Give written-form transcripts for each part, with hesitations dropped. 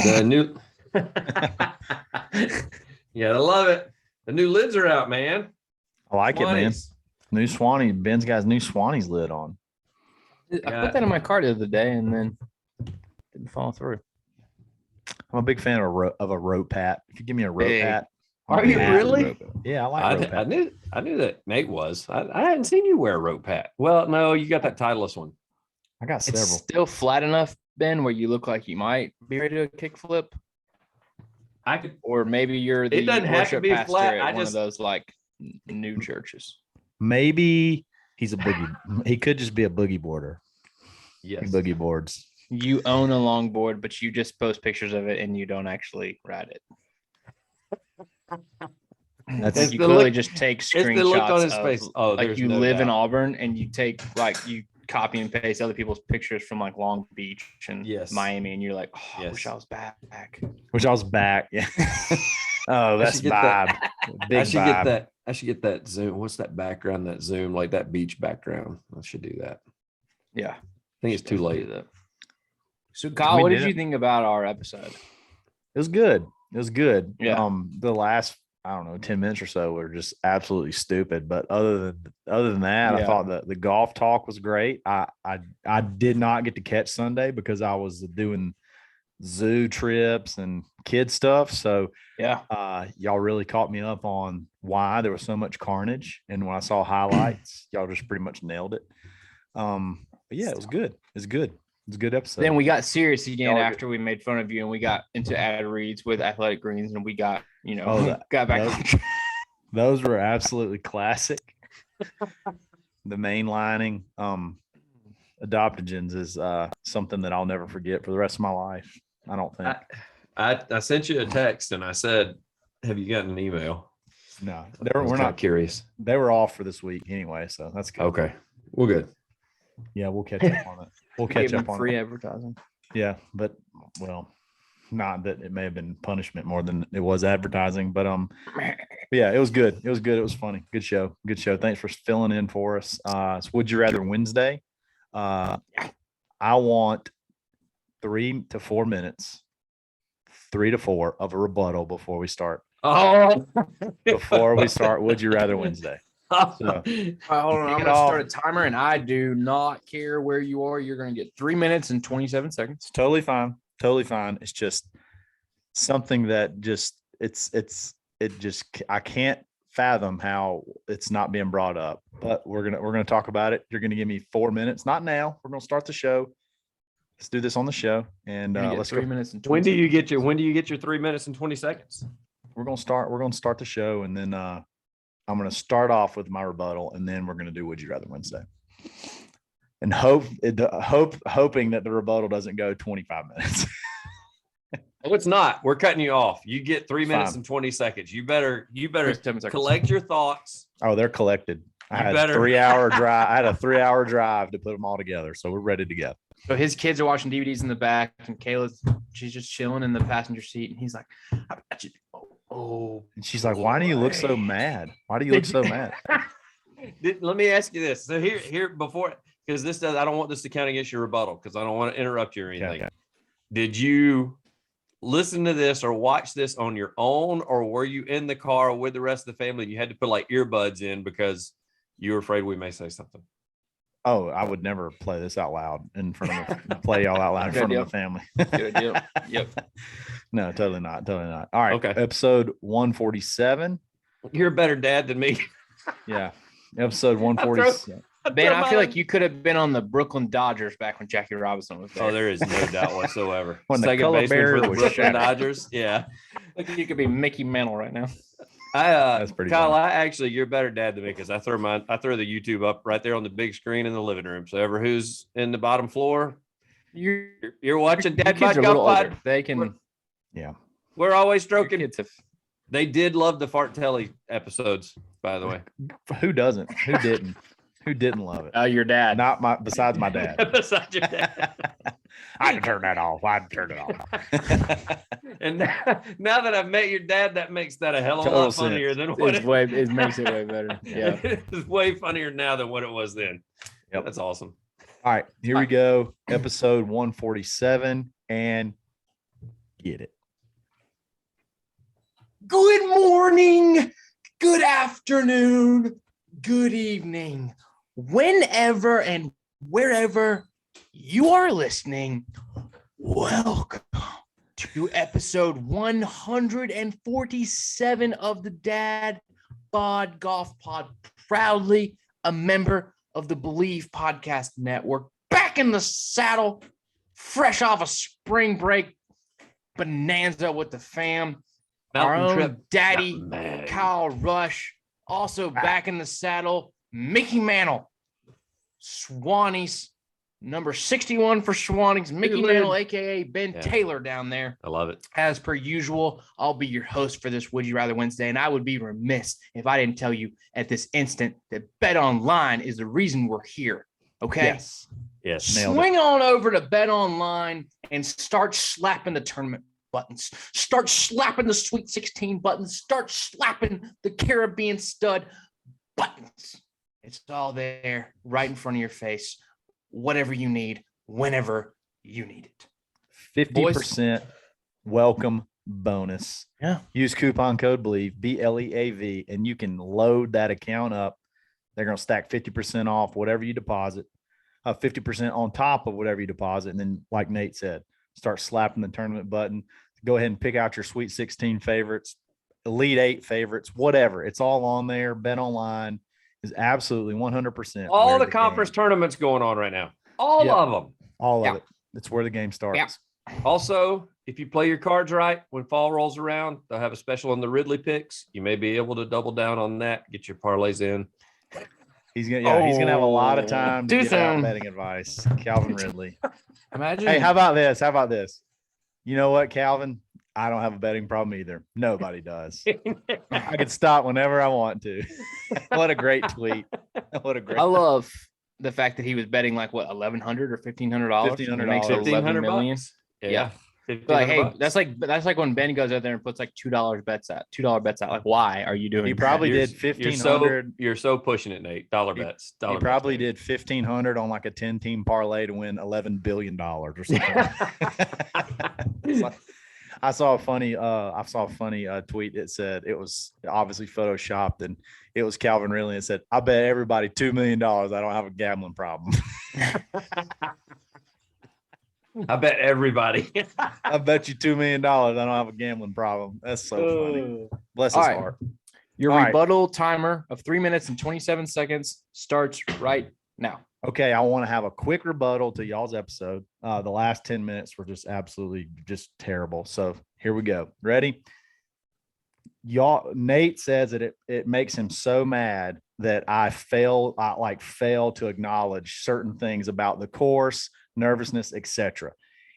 The new. Yeah, I love it. The new lids are out, man. I like it, man. Swannies. New Swanee. Ben's got his new Swannies lid on. I put that in my car the other day and then didn't follow through. I'm a big fan of a rope hat. If you give me a rope hat. Are you really? Yeah, I like rope hat. I knew that Nate was. I hadn't seen you wear a rope hat. Well, no, you got that Titleist one. I got several. It's still flat enough, Ben, where you look like you might be ready to kickflip. I could, or maybe you're the it doesn't have to worship be pastor flat. at one of those like new churches. Maybe he's a boogie. He could just be a boogie boarder. Yes, he boogie boards. You own a longboard, but you just post pictures of it and you don't actually ride it. That's you clearly just take screenshots. The look on his of, face. Oh, like you live in Auburn and you take you copy and paste other people's pictures from like Long Beach and Miami, and you're like, oh, I wish I was back. Wish I was back. Yeah. Oh, that's vibe. I should get that. I should get that Zoom. What's that background? That Zoom, like that beach background. I should do that. Yeah. I think it's too late. So Kyle, what did you think about our episode? It was good. It was good. Yeah. The last, I don't know, 10 minutes or so were just absolutely stupid. But other than that, I thought that the golf talk was great. I did not get to catch Sunday because I was doing zoo trips and kid stuff. So y'all really caught me up on why there was so much carnage. And when I saw highlights, y'all just pretty much nailed it. But yeah, it was good. It's good. It's a good episode. Then we got serious again after we made fun of you and we got into ad reads with Athletic Greens and we got, got back. Those were absolutely classic. The mainlining adoptogens is something that I'll never forget for the rest of my life. I don't think. I sent you a text and I said, have you gotten an email? No, we're not curious. They were off for this week anyway, so that's good. Okay. We're good. Yeah, we'll catch up on it. We'll catch up on free advertising. Yeah, but not that it may have been punishment more than it was advertising, but yeah, it was good. It was good. It was funny. Good show. Good show. Thanks for filling in for us. It's Would You Rather Wednesday. I want 3 to 4 minutes, 3 to 4 of a rebuttal before we start. Before we start Would You Rather Wednesday. So, hold on, I'm gonna start a timer, and I do not care where you are. You're gonna get 3 minutes and 27 seconds. It's totally fine. Totally fine. It's just something that just I can't fathom how it's not being brought up. But we're gonna talk about it. You're gonna give me 4 minutes. Not now. We're gonna start the show. Let's do this on the show. And let's 3 minutes and 20 when do you get your 3 minutes and 20 seconds? We're gonna start the show, and then I'm going to start off with my rebuttal, and then we're going to do Would You Rather Wednesday, and hoping that the rebuttal doesn't go 25 minutes. Oh, it's not. We're cutting you off. You get 3 minutes and 20 seconds. You better collect your thoughts. Oh, they're collected. I had a 3-hour drive. I had a 3-hour drive to put them all together, so we're ready to go. So his kids are watching DVDs in the back, and she's just chilling in the passenger seat, and he's like, and she's like, why do you look so mad? Why do you look so mad? Let me ask you this. So here before, because I don't want this to count against your rebuttal because I don't want to interrupt you or anything. Okay. Did you listen to this or watch this on your own, or were you in the car with the rest of the family and you had to put like earbuds in because you were afraid we may say something? Oh, I would never play this out loud in front of play y'all out loud in front of the family. Good deal. Yep. No, totally not. All right. Okay. Episode 147. You're a better dad than me. Yeah. Episode 147. Ben, I feel like you could have been on the Brooklyn Dodgers back when Jackie Robinson was there. Oh, there is no doubt whatsoever. When the color bear was Brooklyn Dodgers. Yeah. Like you could be Mickey Mantle right now. That's pretty Kyle, funny. you're a better dad than me because I throw the YouTube up right there on the big screen in the living room. So ever who's in the bottom floor, you're watching Dadbods Golf Pod. They can. Yeah. We're always stroking. They did love the Fart Telly episodes, by the way. Who doesn't? Who didn't? Who didn't love it? Your dad. Besides my dad. Besides your dad. I can turn that off. And now that I've met your dad, that makes that a hell of a lot funnier than what it makes it way better. Yeah. It's way funnier now than what it was then. Yep. That's awesome. All right, here we go. Episode 147. And Get it. Good morning, good afternoon, good evening, whenever and wherever you are listening. Welcome to episode 147 of the Dad Bod Golf Pod, proudly a member of the Believe Podcast Network, back in the saddle, fresh off a spring break bonanza with the fam. Our own daddy, Kyle Rush, also back in the saddle. Mickey Mantle, Swannies, number 61 for Swannies. Mickey Mantle, a.k.a. Ben Taylor down there. I love it. As per usual, I'll be your host for this Would You Rather Wednesday, and I would be remiss if I didn't tell you at this instant that BetOnline is the reason we're here, okay? Yes. Swing on over to BetOnline and start slapping the tournament buttons. Start slapping the Sweet 16 buttons. Start slapping the Caribbean stud buttons. It's all there right in front of your face. Whatever you need, whenever you need it. 50% welcome bonus. Yeah. Use coupon code BLEAV, BLEAV, and you can load that account up. They're going to stack 50% off whatever you deposit, 50% on top of whatever you deposit. And then, like Nate said, start slapping the tournament button. Go ahead and pick out your Sweet 16 favorites, Elite 8 favorites, whatever. It's all on there. BetOnline is absolutely 100%. All the conference tournaments going on right now. All of them. All of it. It's where the game starts. Yeah. Also, if you play your cards right, when fall rolls around, they'll have a special on the Ridley picks. You may be able to double down on that, get your parlays in. He's gonna have a lot of time to give out betting advice. Calvin Ridley. Imagine. Hey, how about this? You know what, Calvin? I don't have a betting problem either. Nobody does. I can stop whenever I want to. What a great tweet. What a great. I love the fact that he was betting like what, $1,100 or $1,500. $1,500. Makes it $11 million. Yeah. Like, hey, that's like when Ben goes out there and puts like $2 bets out. Like, why are you doing? He probably did $1,500. You're so pushing it, Nate. Dollar bets. He probably did $1,500 on like a 10-team parlay to win $11 billion or something. I saw a funny tweet that said, it was obviously photoshopped, and it was Calvin Ridley and said, "I bet everybody $2 million I don't have a gambling problem." I bet everybody. I bet you $2 million I don't have a gambling problem. That's so funny. Bless his heart. Your rebuttal timer of 3 minutes and 27 seconds starts right now. Okay, I want to have a quick rebuttal to y'all's episode. The last 10 minutes were just absolutely just terrible. So here we go. Ready? Nate says that it makes him so mad that I fail to acknowledge certain things about the course, nervousness, etc.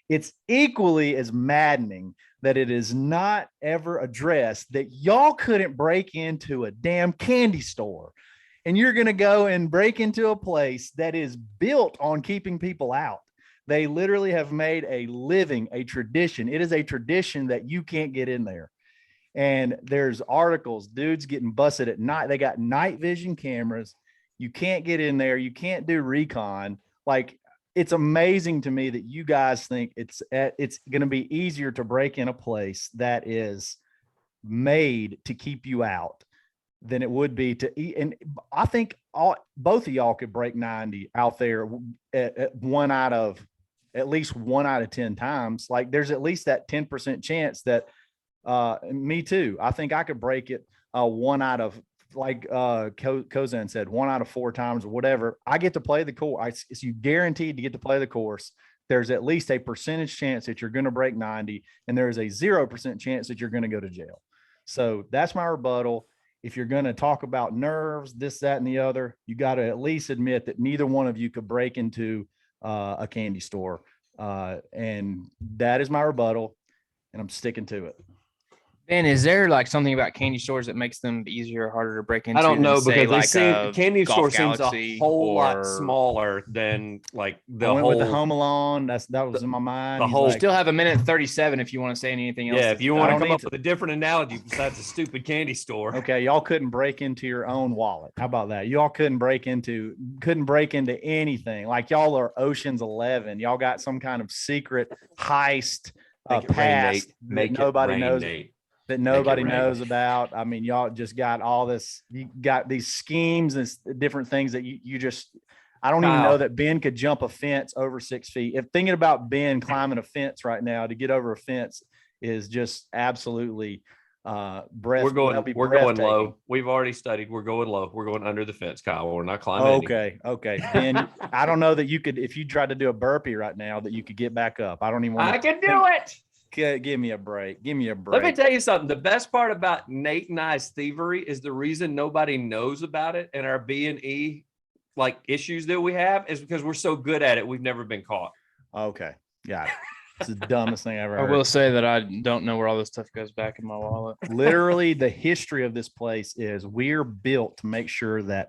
It's equally as maddening that it is not ever addressed that y'all couldn't break into a damn candy store, and you're going to go and break into a place that is built on keeping people out. They literally have made a living, a tradition. It is a tradition that you can't get in there. And there's articles, dudes getting busted at night. They got night vision cameras. You can't get in there. You can't do recon. Like, it's amazing to me that you guys think it's going to be easier to break in a place that is made to keep you out than it would be to eat. And I think both of y'all could break 90 out there at least one out of 10 times. Like, there's at least that 10% chance that me too. I think I could break it one out of, like Kozan said, 1 out of 4 times or whatever. I get to play the course. It's you guaranteed to get to play the course. There's at least a percentage chance that you're going to break 90, and there is a 0% chance that you're going to go to jail. So that's my rebuttal. If you're going to talk about nerves, this, that, and the other, you got to at least admit that neither one of you could break into a candy store. And that is my rebuttal, and I'm sticking to it. Ben, is there like something about candy stores that makes them easier or harder to break into? I don't know, because like candy store seems Galaxy a whole lot smaller than like the I went whole. with the Home Alone. That was in my mind. The whole. Still have a minute and 37 if you want to say anything else. Yeah, if you want to come up with a different analogy besides a stupid candy store. Okay, y'all couldn't break into your own wallet. How about that? Y'all couldn't break into anything. Like, y'all are Ocean's 11. Y'all got some kind of secret heist Make it rain, past Nate. that Make it nobody rain, knows Nate. that nobody rain. knows about. I mean, y'all just got all this. You got these schemes and different things that you just. I don't even know that Ben could jump a fence over 6 feet. If thinking about Ben climbing a fence right now to get over a fence is just absolutely We're going low. We've already studied. We're going low. We're going under the fence, Kyle. We're not climbing. Okay. Ben, I don't know that you could, if you tried to do a burpee right now, that you could get back up. I don't even want I can do it. Give me a break. Give me a break. Let me tell you something. The best part about Nate and I's thievery is the reason nobody knows about it and our B&E like issues that we have is because we're so good at it. We've never been caught. Okay. Yeah. It's the dumbest thing I ever heard. I will say that I don't know where all this stuff goes back in my wallet. Literally, the history of this place is we're built to make sure that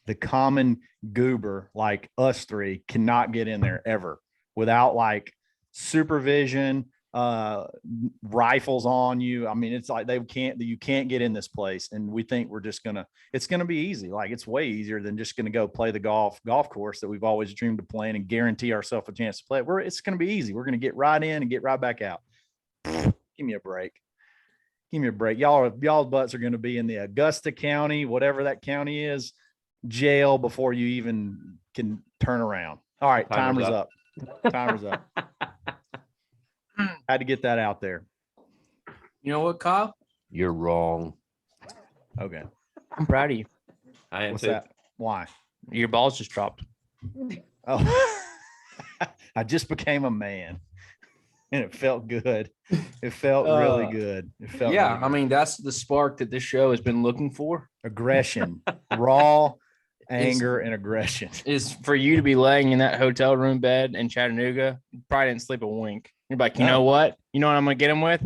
the common goober like us three cannot get in there ever without like supervision, rifles on you. I mean, it's like you can't get in this place. And we think it's going to be easy. Like it's way easier than just going to go play the golf course that we've always dreamed of playing and guarantee ourselves a chance to play. It's going to be easy. We're going to get right in and get right back out. Give me a break. Y'all's butts are going to be in the Augusta County, whatever that county is, jail before you even can turn around. All right. Timer's up. Timer's up. Had to get that out there. You know what, Kyle? You're wrong. Okay. I'm proud of you. I am What's too. that? Why? Your balls just dropped. Oh, I just became a man and it felt good. It felt really good. It felt yeah. really good. I mean, that's the spark that this show has been looking for. Aggression, raw anger and aggression is for you to be laying in that hotel room bed in Chattanooga. You probably didn't sleep a wink. You're like, you know what? You know what I'm going to get them with?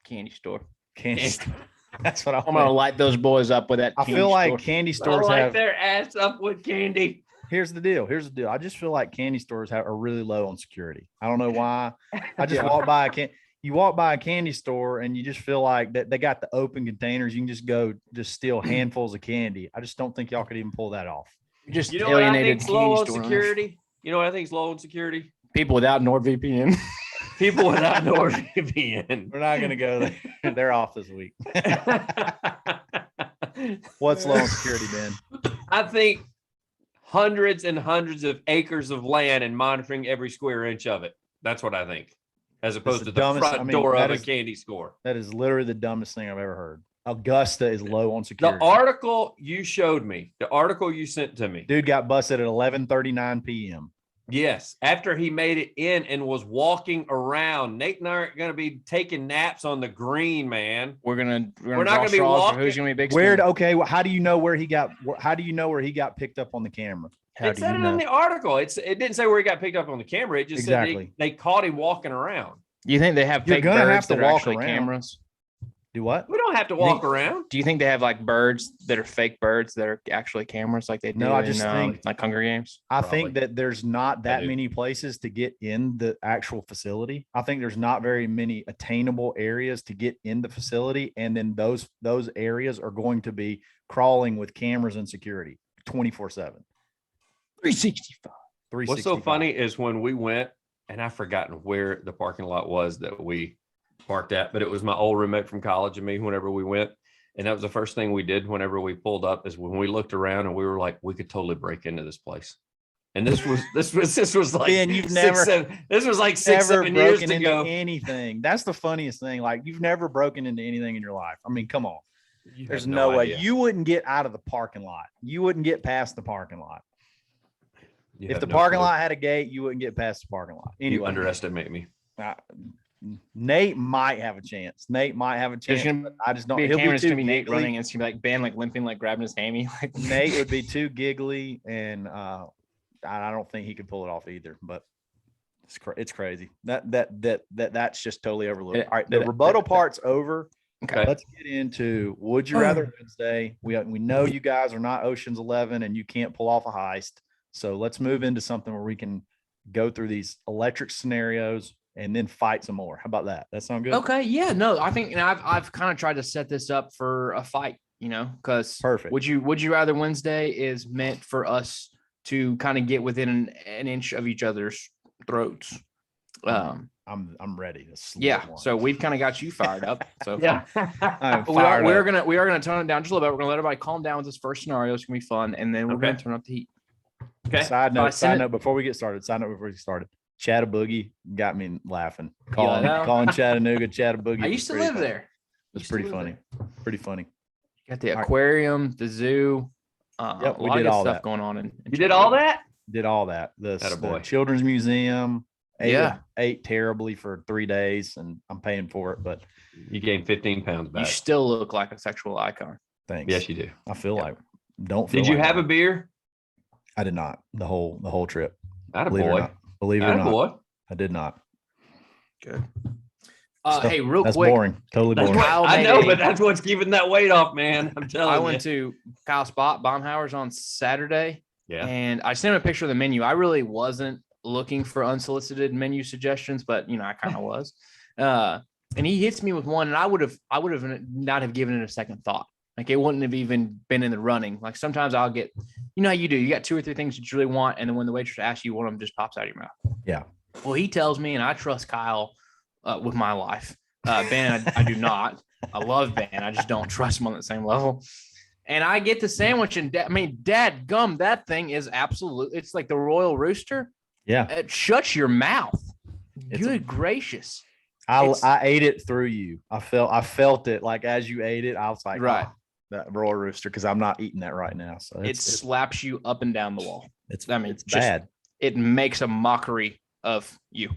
Candy store. Candy store. That's what I'm going to light those boys up with that. I feel like candy stores have their ass up with candy. Here's the deal. I just feel like candy stores are really low on security. I don't know why. I just walk by you walk by a candy store and you just feel like that they got the open containers. You can just steal handfuls of candy. I just don't think y'all could even pull that off. You know what I think's low on security? You know what I think's low on security? People without NordVPN. People without NordVPN. We're not going to go there. They're off this week. What's low on security, Ben? I think hundreds and hundreds of acres of land and monitoring every square inch of it. That's what I think. As opposed to the front door of a candy store. That is literally the dumbest thing I've ever heard. Augusta is low on security. The article you showed me, the article you sent to me. Dude got busted at 11:39 p.m. Yes, after he made it in and was walking around. Nate and I aren't going to be taking naps on the green, man. We're not going to be walking. Who's going to be big? Where? Okay, well, how do you know where he got picked up on the camera? It said it in the article. It didn't say where he got picked up on the camera. It just said they caught him walking around. You think they have fake birds that are actually cameras? Do what? We don't have to walk around. Do you think they have like birds that are fake birds that are actually cameras like they do I just think like Hunger Games? I think that there's not that many places to get in the actual facility. I think there's not very many attainable areas to get in the facility. And then those areas are going to be crawling with cameras and security 24/7. 365. What's so funny is when we went, and I've forgotten where the parking lot was that we parked at, but it was my old roommate from college and me whenever we went. And that was the first thing we did whenever we pulled up is when we looked around and we were like, we could totally break into this place. And this was like, Ben, this was like 6-7 years ago. Anything. That's the funniest thing. Like you've never broken into anything in your life. I mean, come on. There's no way you wouldn't get out of the parking lot. You wouldn't get past the parking lot. If the parking lot had a gate, you wouldn't get past the parking lot. Anyway, you underestimate me. Nate might have a chance. I just don't. He'll be too Nate running, and it's gonna be like Ben, like limping, like grabbing his hammy. Like Nate would be too giggly, and I don't think he could pull it off either. But it's crazy. That's just totally overlooked. All right, the rebuttal part's over. Okay, let's get into Would You Rather Wednesday. We know you guys are not Ocean's 11, and you can't pull off a heist. So let's move into something where we can go through these electric scenarios and then fight some more. How about that? That sound good? Okay. Yeah, no, I think, and I've kind of tried to set this up for a fight, because perfect. Would you rather Wednesday is meant for us to kind of get within an inch of each other's throats. I'm ready to sleep. Yeah. So we've kind of got you fired up. So Yeah. we are gonna tone it down just a little bit. We're gonna let everybody calm down with this first scenario. It's gonna be fun, and then we're gonna turn up the heat. Okay. Side note before we get started. Chattaboogie got me laughing. Calling Chattanooga Chattaboogie. I used to live there. It's pretty funny. Pretty funny. Got the aquarium, the zoo. Yep, we did all stuff going on. You did all that? Did all that. The Children's Museum. Ate terribly for 3 days, and I'm paying for it. But you gained 15 pounds back. You still look like a sexual icon. Thanks. Yes, you do. I feel like. Did you have a beer? I did not. The whole trip. Believe it or not. I did not. Good. Hey, real that's quick. Boring. Totally boring. I know, but that's what's keeping that weight off, man. I'm telling you. I went to Kyle Baumhauer's on Saturday. Yeah. And I sent him a picture of the menu. I really wasn't looking for unsolicited menu suggestions, but I kind of was. And he hits me with one, and I would have not have given it a second thought. Like it wouldn't have even been in the running. Like sometimes I'll get, how you do. You got 2 or 3 things that you really want, and then when the waitress asks you, one of them just pops out of your mouth. Yeah. Well, he tells me, and I trust Kyle with my life. Ben, I do not. I love Ben. I just don't trust him on the same level. And I get the sandwich, and dad gum, that thing is absolute. It's like the Royal Rooster. Yeah. It shuts your mouth. Good gracious. I ate it through you. I felt it like as you ate it. I was like, right. That Royal Rooster, because I'm not eating that right now. So it slaps you up and down the wall. It's bad. It makes a mockery of you.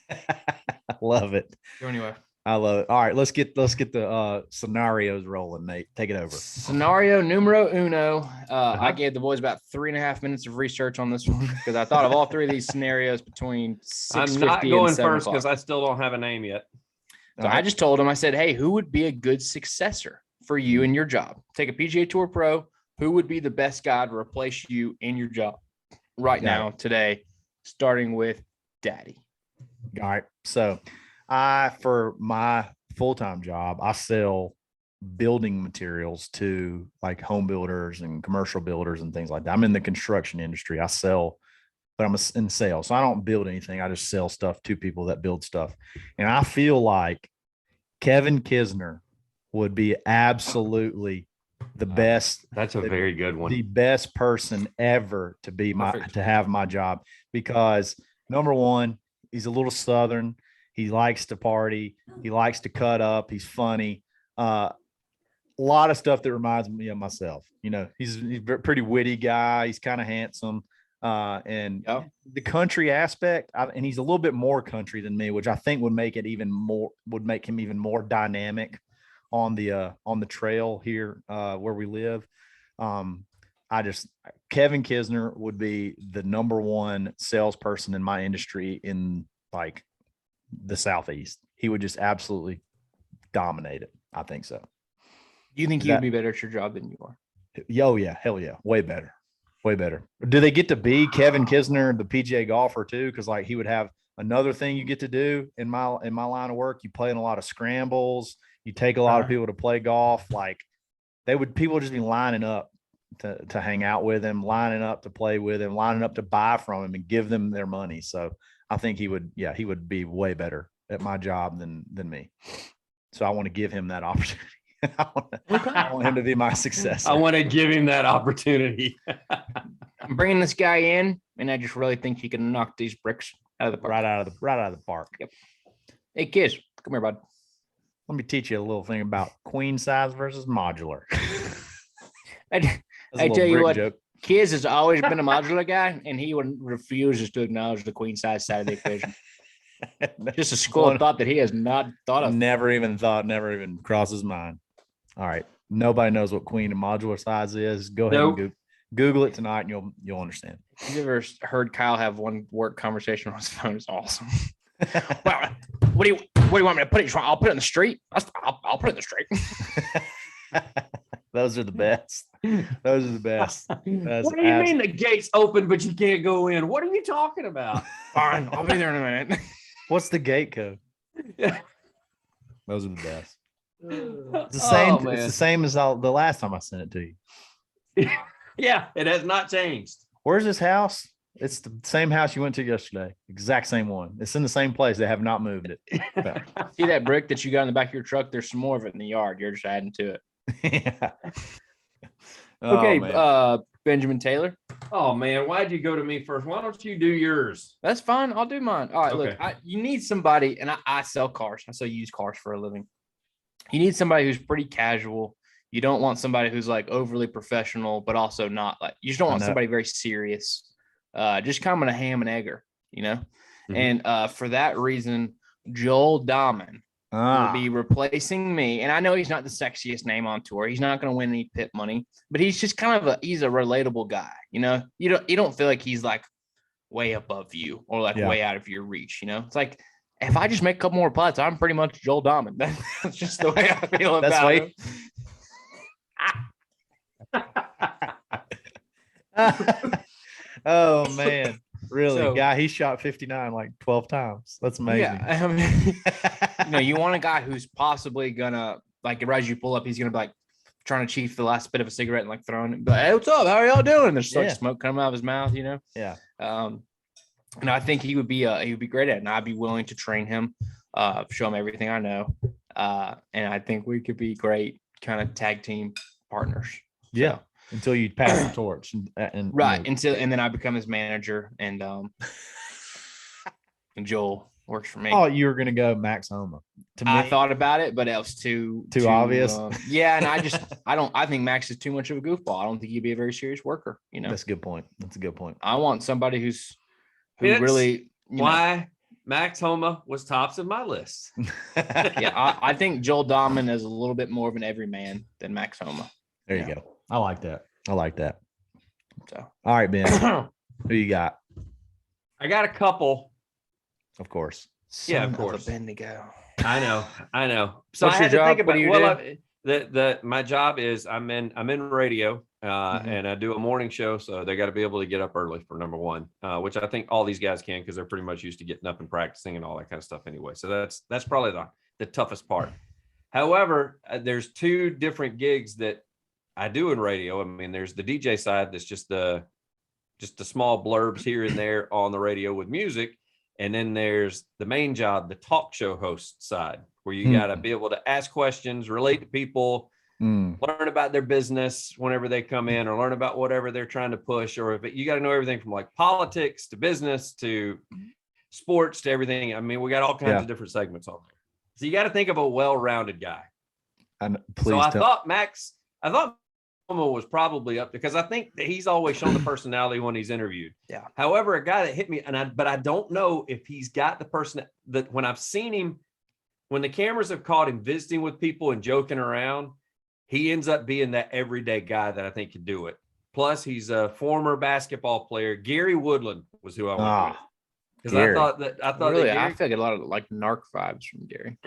I love it. Anyway. I love it. All right, let's get the scenarios rolling, Nate. Take it over. Scenario numero uno. I gave the boys about 3.5 minutes of research on this one because I thought of all 3 of these scenarios between 6:50 I'm not going and 7 first because I still don't have a name yet. So I just told him, I said, hey, who would be a good successor for you in your job? Take a PGA Tour pro. Who would be the best guy to replace you in your job right now, today, starting with Daddy? All right. So for my full-time job, I sell building materials to like home builders and commercial builders and things like that. I'm in the construction industry. I sell, but I'm in sales. So I don't build anything. I just sell stuff to people that build stuff. And I feel like Kevin Kisner would be absolutely the best. That's a very good one. The best person ever to have my job, because number one, he's a little Southern. He likes to party. He likes to cut up. He's funny. A lot of stuff that reminds me of myself. He's a pretty witty guy. He's kind of handsome. And the country aspect, and he's a little bit more country than me, which I think would make him even more dynamic on the trail here where we live. Kevin Kisner would be the number one salesperson in my industry in like the Southeast. He would just absolutely dominate it. I think so. Do you think he would be better at your job than you are? Oh yeah, hell yeah, way better. Do they get to be Kevin Kisner, the PGA golfer too? Because like he would have another thing you get to do in my line of work. You play in a lot of scrambles. You take a lot of people to play golf. Like people would just be lining up to hang out with him, lining up to play with him, lining up to buy from him and give them their money. So I think he would be way better at my job than me. So I want to give him that opportunity. I want him to be my successor. I want to give him that opportunity. I'm bringing this guy in, and I just really think he can knock these bricks out of the park. Right out of the park. Yep. Hey, kids, come here, bud. Let me teach you a little thing about queen size versus modular. I tell you what, Kiz has always been a modular guy, and he refuses to acknowledge the queen size side of the equation. Just a school of thought that he has not thought of. Never even crossed his mind. All right. Nobody knows what queen and modular size is. Go ahead and Google it tonight, and you'll understand. Have you ever heard Kyle have one work conversation on his phone? It's awesome. Well, what do you want me to put it? I'll put it in the street. I'll put it in the street. Those are the best. Those are the best. What do you mean the gate's open, but you can't go in? What are you talking about? Fine, I'll be there in a minute. What's the gate code? Those are the best. It's the same. It's the same as the last time I sent it to you. Yeah, it has not changed. Where's this house? It's the same house you went to yesterday. Exact same one. It's in the same place. They have not moved it. See that brick that you got in the back of your truck? There's some more of it in the yard. You're just adding to it. Yeah. Okay, man. Benjamin Taylor. Oh man, why'd you go to me first? Why don't you do yours? That's fine. I'll do mine. All right, Okay. look, you need somebody, and I sell cars. I sell used cars for a living. You need somebody who's pretty casual. You don't want somebody who's like overly professional, but also not like, you just don't want somebody very serious. Just kind of a ham and egger, you know? Mhm. And for that reason, Joel Dahman will be replacing me. And I know he's not the sexiest name on tour. He's not going to win any pit money, but he's just kind of he's a relatable guy. You know, you don't feel like he's like way above you or like way out of your reach. You know, it's like, if I just make a couple more putts, I'm pretty much Joel Dahman. That's just the way I feel about it. Oh man. Really? So, guy, he shot 59 like 12 times. That's amazing. Yeah. I mean, you want a guy who's possibly gonna, like, as you pull up, he's gonna be like trying to chief the last bit of a cigarette and like throwing it. But hey, what's up? How are y'all doing? There's like smoke coming out of his mouth, you know? Yeah. And I think he would be great at it, and I'd be willing to train him, show him everything I know. And I think we could be great kind of tag team partners. Yeah. Until you pass the torch and right. And then I become his manager, and and Joel works for me. Oh, you were gonna go Max Homa. To me, I thought about it, but it was too obvious. Yeah, and I think Max is too much of a goofball. I don't think he'd be a very serious worker. You know, that's a good point. That's a good point. I want somebody who really. Why Max Homa was tops of my list. Yeah, I think Joel Dahman is a little bit more of an everyman than Max Homa. There you go. I like that. So, all right, Ben. Who you got? I got a couple. Of course. Yeah, of course. Ben to go. I know. So what's I had your to job? think about my job is I'm in radio, and I do a morning show, so they got to be able to get up early for number one, which I think all these guys can because they're pretty much used to getting up and practicing and all that kind of stuff anyway. So that's probably the toughest part. However, there's two different gigs that I do in radio. I mean, there's the DJ side that's just the small blurbs here and there on the radio with music. And then there's the main job, the talk show host side, where you got to be able to ask questions, relate to people, learn about their business whenever they come in, or learn about whatever they're trying to push. Or if you got to know everything from like politics to business to sports to everything. I mean, we got all kinds of different segments on there. So you got to think of a well-rounded guy. And I thought Homa was probably up because I think that he's always shown the personality when he's interviewed. Yeah. However, a guy that hit me, but I don't know if he's got the person that when I've seen him, when the cameras have caught him visiting with people and joking around, he ends up being that everyday guy that I think can do it. Plus, he's a former basketball player. Gary Woodland was who I went with. Because I thought really, I feel like a lot of like narc vibes from Gary.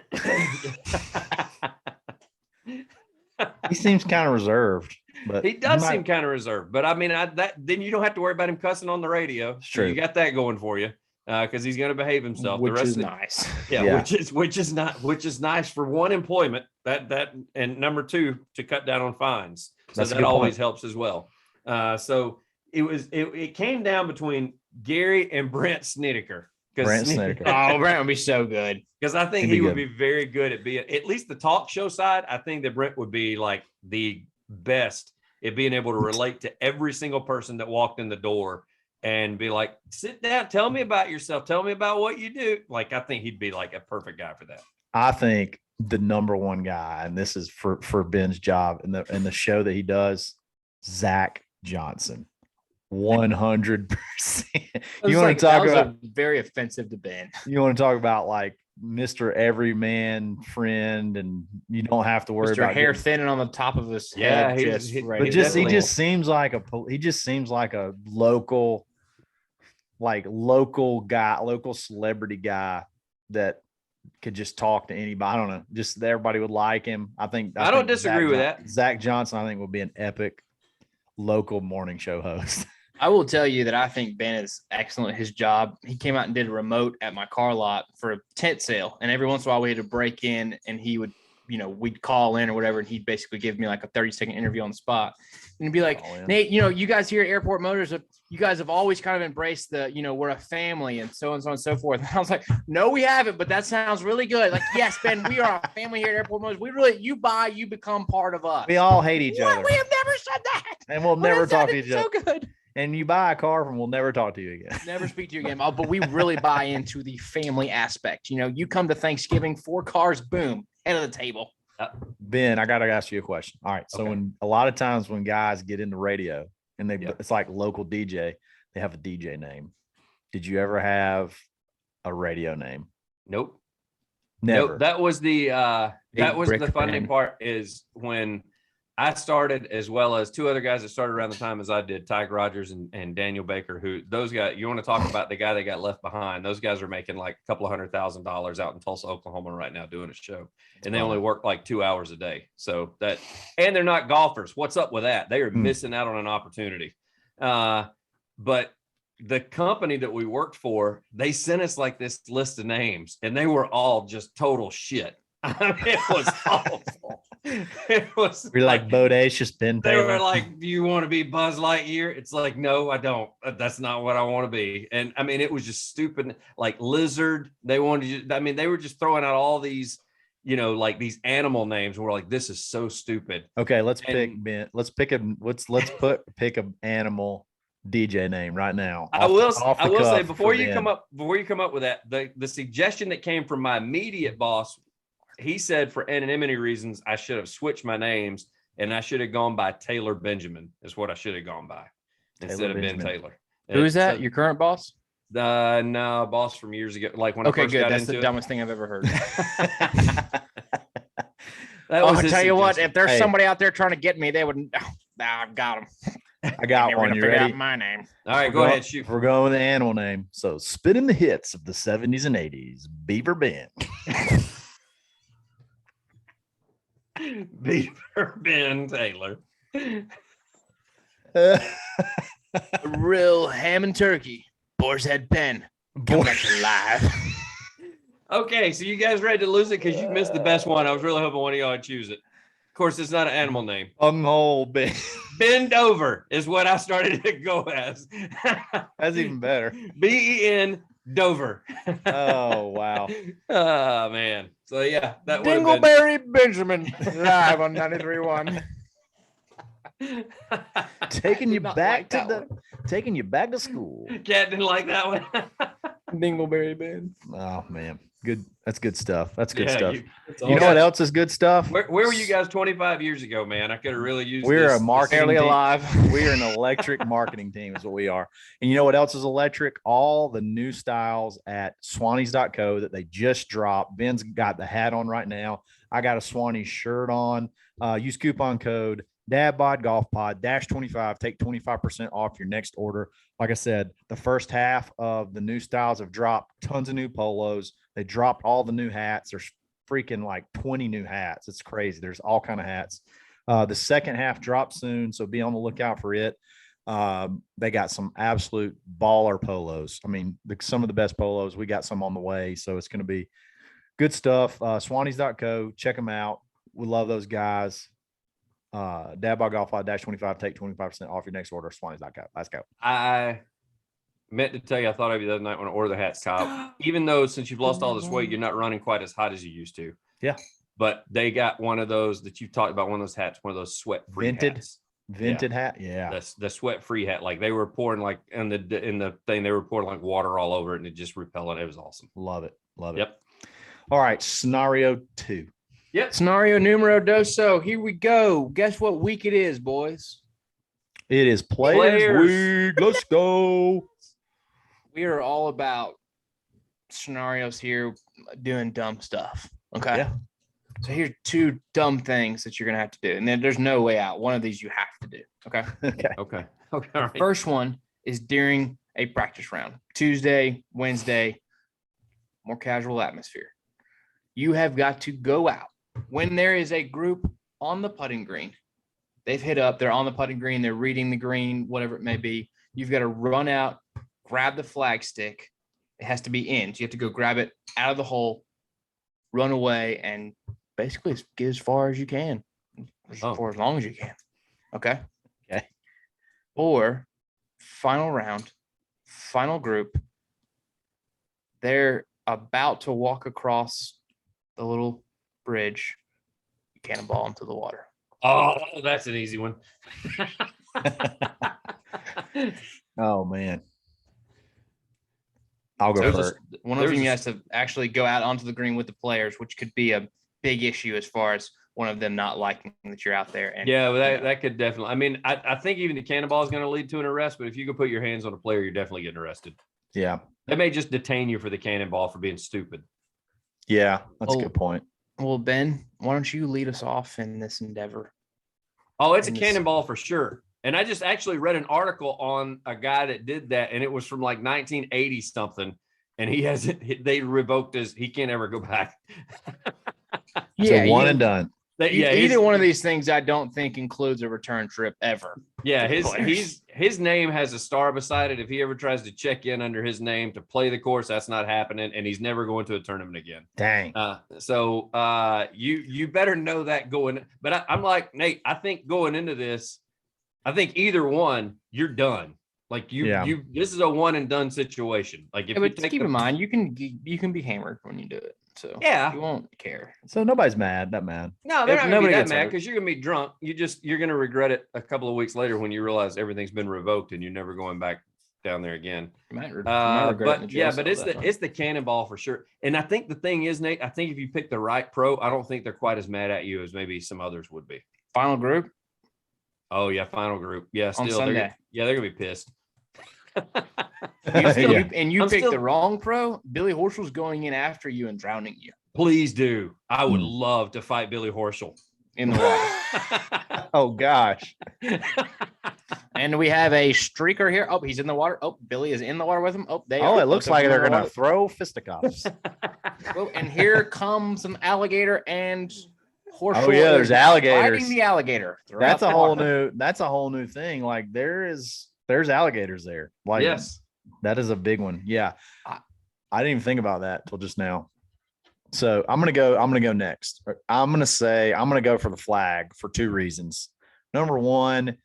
He seems kind of reserved, but he does seem kind of reserved. But I mean, then you don't have to worry about him cussing on the radio. It's true. You got that going for you because he's going to behave himself. Which is nice. Yeah, which is nice for one, employment that and number two, to cut down on fines. So that always helps as well. So it came down between Gary and Brent Snedeker. Brent Snedeker. Oh, Brent would be so good. Because I think he would be very good at being, at least the talk show side. I think that Brent would be like the best at being able to relate to every single person that walked in the door and be like, sit down, tell me about yourself, tell me about what you do. Like, I think he'd be like a perfect guy for that. I think the number one guy, and this is for Ben's job in the show that he does, Zach Johnson. 100%. You want to talk about very offensive to Ben. You want to talk about like Mr. Everyman friend, and you don't have to worry Mr. about hair thinning on the top of his head. He just seems like a local guy, local celebrity guy that could just talk to anybody. I don't know, just everybody would like him. I don't disagree with that. Zach Johnson, I think, will be an epic local morning show host. I will tell you that I think Ben is excellent at his job. He came out and did a remote at my car lot for a tent sale. And every once in a while we had to break in and he would we'd call in or whatever, and he'd basically give me like a 30-second interview on the spot. And he'd be like, Nate, you guys here at Airport Motors, you guys have always kind of embraced the, we're a family and so and so forth. And I was like, no, we haven't, but that sounds really good. Like, yes, Ben, we are a family here at Airport Motors. You become part of us. We all hate each other. We have never said that. And we'll never talk to each other. So good. And you buy a car from, we'll never talk to you again. Never speak to you again. But we really buy into the family aspect. You come to Thanksgiving, 4 cars, boom, head of the table. Ben, I got to ask you a question. All right. So when a lot of times when guys get into radio and it's like local DJ, they have a DJ name. Did you ever have a radio name? Nope. Never. Nope. That was the funny part is when I started, as well as 2 other guys that started around the time as I did, Ty Rogers and Daniel Baker, who those guys, you want to talk about the guy that got left behind. Those guys are making like a couple $100,000 out in Tulsa, Oklahoma right now doing a show. And they only work like 2 hours a day. So and they're not golfers. What's up with that? They are missing out on an opportunity. But the company that we worked for, they sent us like this list of names, and they were all just total shit. I mean, it was awful. It was. We're like bodacious Ben Taylor. They were like, "Do you want to be Buzz Lightyear?" It's like, no, I don't. That's not what I want to be. And I mean, it was just stupid. Like Lizard. They wanted to. I mean, they were just throwing out all these, like these animal names. We're like, this is so stupid. Okay, let's pick Ben. Let's pick an animal DJ name right now. I will say before you come up with that, the suggestion that came from my immediate boss, he said for anonymity reasons I should have switched my names and I should have gone by Taylor Benjamin is what I should have gone by instead of Ben Taylor. Who is that? Your current boss? No, boss from years ago. Like when I first got that's into the dumbest thing I've ever heard. I'll tell you what, if there's somebody out there trying to get me, they would. I've got them. I got one. You ready? My name. All right, go ahead. Shoot. We're going with the animal name. So spitting the hits of the 70s and 80s. Beaver Bend. Beaver Bend Taylor. Real ham and turkey. Boar's Head Pen. Coming at you live. Okay, so you guys ready to lose it because you missed the best one. I was really hoping one of y'all would choose it. Of course, it's not an animal name. Bend. Bend over is what I started to go as. That's even better. Ben Dover. Oh, wow. Oh, man. So, yeah, that would Dingleberry Benjamin live on 93.1. Taking you back to school. Cat didn't like that one. Dingleberry Ben. Oh, man. Good. That's good stuff. That's good stuff. You know what else is good stuff? Where were you guys 25 years ago, man? I could have really used We're this. a marketing team. Alive. We're an electric marketing team is what we are. And you know what else is electric? All the new styles at Swannies.co that they just dropped. Ben's got the hat on right now. I got a Swannies shirt on. Use coupon code Dadbod Golf Pod -25. Take 25% off your next order. Like I said, the first half of the new styles have dropped. Tons of new polos. They dropped all the new hats. There's freaking like 20 new hats. It's crazy. There's all kind of hats. The second half drops soon, so be on the lookout for it. They got some absolute baller polos. I mean, some of the best polos. We got some on the way, so it's going to be good stuff. Swannies.co. Check them out. We love those guys. Dadbod Golf Pod -25. Take 25% off your next order. Swannies.co. Let's go. I meant to tell you, I thought of you the other night when I ordered the hats, Kyle. Even though since you've lost all this weight, you're not running quite as hot as you used to. Yeah. But they got one of those that you talked about, one of those hats, one of those sweat-free hats. Vented hat. Yeah. The sweat-free hat. Like they were pouring like in the thing, they were pouring like water all over it and it just repelled. It was awesome. Love it. Love it. Yep. All right. Scenario 2. Yep. Scenario numero dos. Here we go. Guess what week it is, boys? It is Players Week. Let's go. We are all about scenarios here, doing dumb stuff. Okay. Yeah. So here's 2 dumb things that you're going to have to do. And then there's no way out. One of these you have to do. Okay. Okay. All right. First one is during a practice round. Tuesday, Wednesday, more casual atmosphere. You have got to go out when there is a group on the putting green. They've hit up, they're on the putting green, they're reading the green, whatever it may be. You've got to run out, grab the flag stick. It has to be in. So you have to go grab it out of the hole, run away, and basically get as far as you can, for as long as you can. Okay. Okay. Or final round, final group. They're about to walk across the little bridge. You cannonball into the water. Oh, that's an easy one. Oh man. I'll go first. One of you has to actually go out onto the green with the players, which could be a big issue as far as one of them not liking that you're out there. And yeah, well, that could definitely. I mean, I think even the cannonball is going to lead to an arrest, but if you could put your hands on a player, you're definitely getting arrested. Yeah. They may just detain you for the cannonball for being stupid. Yeah, that's a good point. Well, Ben, why don't you lead us off in this endeavor? Oh, it's a cannonball for sure. And I just actually read an article on a guy that did that, and it was from like 1980 something. And they revoked he can't ever go back. Yeah, so one and done. Either one of these things I don't think includes a return trip ever. Yeah, his name has a star beside it. If he ever tries to check in under his name to play the course, that's not happening, and he's never going to a tournament again. Dang. So you better know that going. But I'm like Nate. I think going into this, I think either one, you're done. Like this is a one and done situation. Like if but keep in mind, you can be hammered when you do it. So yeah, you won't care. So nobody's mad. That mad. No, they're not gonna be that mad because you're gonna be drunk. You're gonna regret it a couple of weeks later when you realize everything's been revoked and you're never going back down there again. You might regret it. But it's the cannonball for sure. And I think the thing is, Nate, I think if you pick the right pro, I don't think they're quite as mad at you as maybe some others would be. Final group. Oh yeah, final group. Yeah, still on Sunday. They're gonna be pissed. You picked the wrong pro. Billy Horschel's going in after you and drowning you. Please do. I would love to fight Billy Horschel in the water. Oh gosh. And we have a streaker here. Oh, he's in the water. Oh, Billy is in the water with him. It looks like they're gonna throw fisticuffs. Oh, and here comes an alligator and Horschel. Oh yeah, there's alligators. Fighting the alligator. That's a whole new thing. Like there's alligators there. Like yes, that is a big one. Yeah, I didn't even think about that till just now. So I'm gonna go next. I'm gonna go for the flag for two reasons. Number one,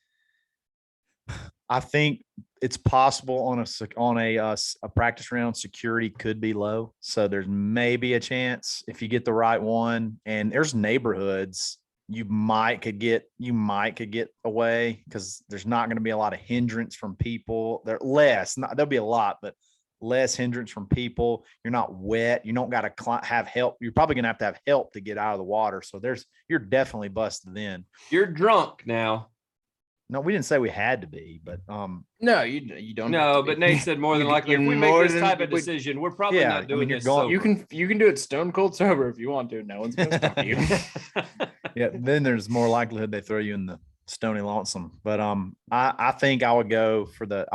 I think it's possible on a practice round away could be low. So there's maybe a chance if you get the right one, and there's neighborhoods you could get away because there's not going to be a lot of hindrance from people. There'll be a lot, but less hindrance from people. You're not wet. You don't got to have help. You're probably going to have help to get out of the water. So you're definitely busted in. You're drunk now. No, we didn't say we had to be, but no, you don't. No, but Nate said more than likely if we make this type of decision, we're probably not doing this. Sober. You can do it stone cold sober if you want to. No one's gonna stop you. Yeah, then there's more likelihood they throw you in the Stony Lonesome. But I think I would go for the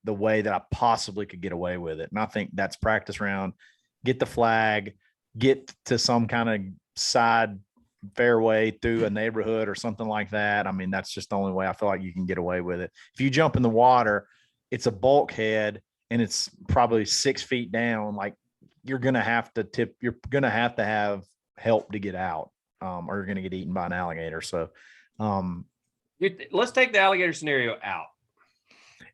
way that I possibly could get away with it, and I think that's practice round. Get the flag, get to some kind of side fairway through a neighborhood or something like that. I mean, that's just the only way I feel like you can get away with it. If you jump in the water, it's a bulkhead and it's probably 6 feet down. Like you're going to have to have help to get out, or you're going to get eaten by an alligator. So let's take the alligator scenario out.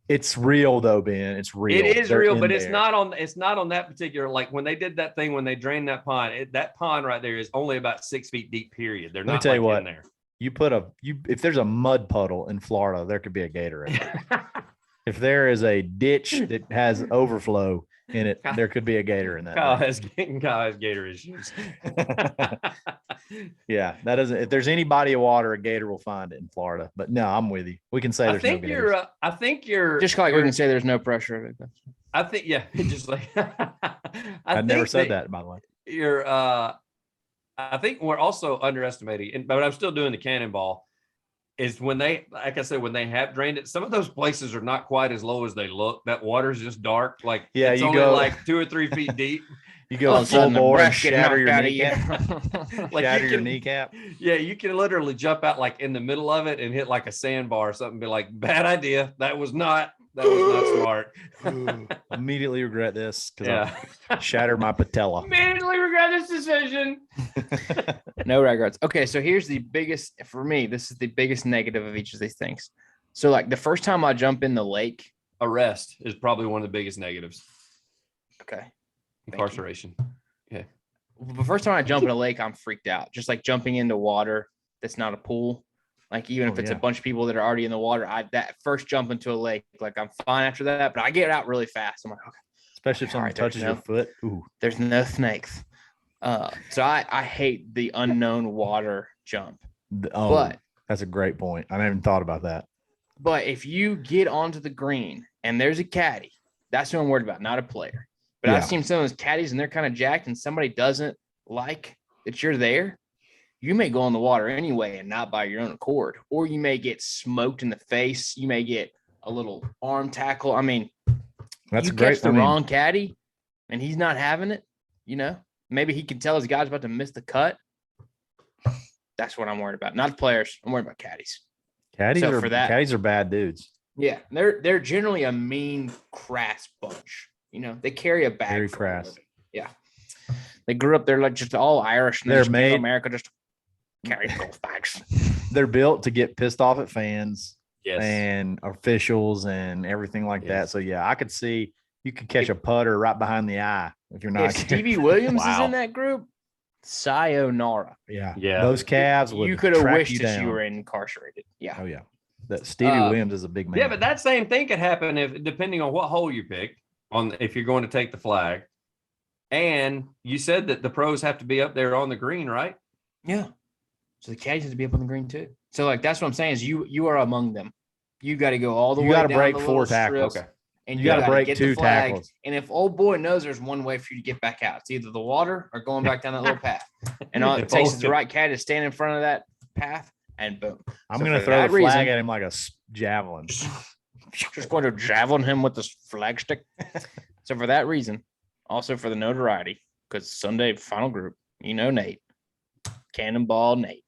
It's real though, Ben. It's real. It is real, but it's not on that particular, like when they did that thing, when they drained that pond, that pond right there is only about 6 feet deep, period. They're not. Let me tell you what, in there. If there's a mud puddle in Florida, there could be a gator in it. If there is a ditch that has overflow in it, there could be a gator in that. Kyle has gator issues. Yeah, that doesn't. If there's any body of water, a gator will find it in Florida. But no, I'm with you. We can say there's no gators. I think you're just like we can say there's no pressure. I think just like I never said that, by the way. You're. I think we're also underestimating, but I'm still doing the cannonball. Is when they, like I said, when they have drained it, some of those places are not quite as low as they look. That water's just dark. Like it's only like 2 or 3 feet deep. You go full bore and shatter your kneecap. Like your kneecap. Yeah, you can literally jump out like in the middle of it and hit like a sandbar or something. And be like, bad idea. That was not That was not smart. Ooh, immediately regret this because Yeah. I shattered my patella. Immediately regret this decision. No regrets. Okay, so here's the biggest for me. This is the biggest negative of each of these things. So, like the first time I jump in the lake, Arrest is probably one of the biggest negatives. okay, Incarceration. the first time I jump in a lake, I'm freaked out. Just like jumping into water that's not a pool. Like even if it's a bunch of people that are already in the water, that first jump into a lake, like I'm fine after that, but I get out really fast. I'm like, okay. Especially if someone touches your foot. Ooh. There's no snakes. So I hate the unknown water jump. But that's a great point. I haven't thought about that. But if you get onto the green and there's a caddy, that's what I'm worried about, not a player. But I've seen some of those caddies and they're kind of jacked and somebody doesn't like that you're there. You may go in the water anyway and not by your own accord, or you may get smoked in the face. You may get a little arm tackle. I mean, that's you great. catch the wrong caddy and he's not having it, maybe he can tell his guy's about to miss the cut. That's what I'm worried about. Not players. I'm worried about caddies. Caddies are bad dudes. Yeah. They're generally a mean, crass bunch. They carry a bag. Very crass. Yeah. They grew up, they're like just all Irish. And they're made in America just carry golf bags. They're built to get pissed off at fans and officials and everything like that. So yeah, I could see you could catch a putter right behind the eye if you're not. If Stevie Williams is in that group, sayonara. Yeah. Those calves would you could have wished you that you were incarcerated. Yeah. Oh yeah. That Stevie Williams is a big man. Yeah, but that same thing could happen depending on what hole you pick if you're going to take the flag. And you said that the pros have to be up there on the green, right? Yeah. So the caddies have to be up on the green too. So like that's what I'm saying is you are among them. You got to go all the way. You got to down break the 4 tackles. Okay. And you got to break get 2 tackles. And if old boy knows there's one way for you to get back out, it's either the water or going back down that little path. And all it takes is the right caddy to stand in front of that path and boom. I'm going to throw the flag at him like a javelin. Just going to javelin him with this flag stick. So for that reason, also for the notoriety, because Sunday final group, Nate, Cannonball Nate,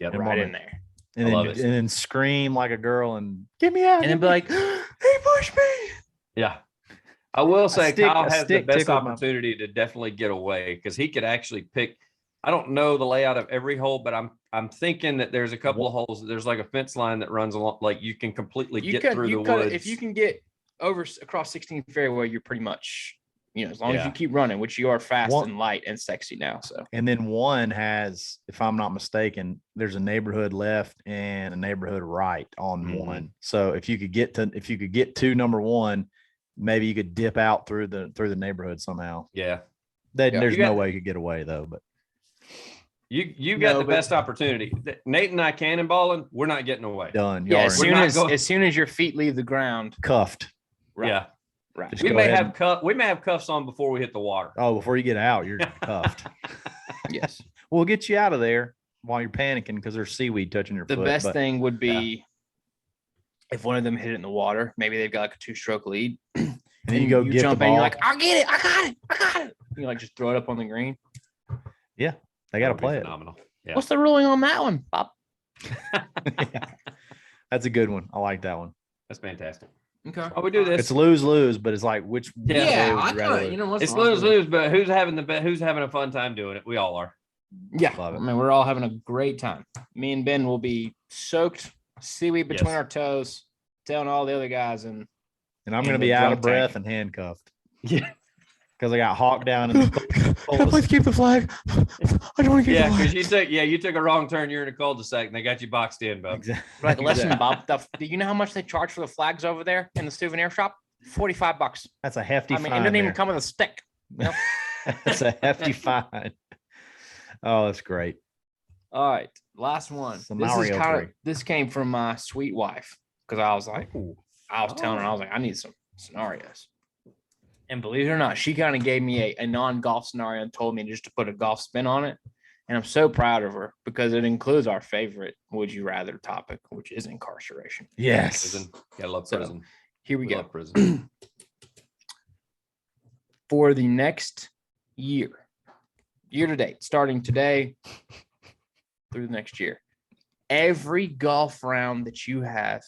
right in there. And then scream like a girl and get me out. And then be like, he pushed me. Yeah. I will say Kyle has the best opportunity to definitely get away because he could actually pick. I don't know the layout of every hole, but I'm thinking that there's a couple of holes that there's like a fence line that runs along, like you can completely get through the woods. If you can get across 16th fairway, you're pretty much, as long as you keep running, which you are fast and light and sexy now. So, and then one has, if I'm not mistaken, there's a neighborhood left and a neighborhood right on one. So if you could get to number one, maybe you could dip out through the neighborhood somehow. Yeah. There's no way you could get away though, but you got the best opportunity. Nate and I cannonballing, we're not getting away. Done. Yeah, as soon as your feet leave the ground, cuffed. Right. Yeah. Right. We may have cuffs on before we hit the water. Oh, before you get out, you're cuffed. Yes. We'll get you out of there while you're panicking because there's seaweed touching your foot. The best thing would be if one of them hit it in the water, maybe they've got like a 2-stroke lead. And you go get jump the ball. in, you're like, I get it. I got it. You like just throw it up on the green. Yeah. They got to play it. Phenomenal. Yeah. What's the ruling on that one, Bob? Yeah. That's a good one. I like that one. That's fantastic. Okay. Oh, we do this. It's lose, but it's like which. It's lose, but who's having a fun time doing it? We all are. Yeah. I mean, we're all having a great time. Me and Ben will be soaked, seaweed between our toes, telling all the other guys, and I'm going to be out of breath and handcuffed. Yeah. Because I got hawked down in the please keep the flag. I don't want to keep the flag. Because you took a wrong turn. You're in a cul-de-sac and they got you boxed in, Bob. Exactly. Like, listen, Bob, do you know how much they charge for the flags over there in the souvenir shop? $45. That's a hefty fine. It doesn't even come with a stick. That's a hefty fine. Oh, that's great. All right. Last one. This came from my sweet wife because I was like, telling her, I was like, I need some scenarios. And believe it or not, she kind of gave me a non-golf scenario and told me just to put a golf spin on it. And I'm so proud of her because it includes our favorite would you rather topic, which is incarceration. Yes. Prison. Gotta love prison. Here we go. Love prison. For the next year to date, starting today through the next year, every golf round that you have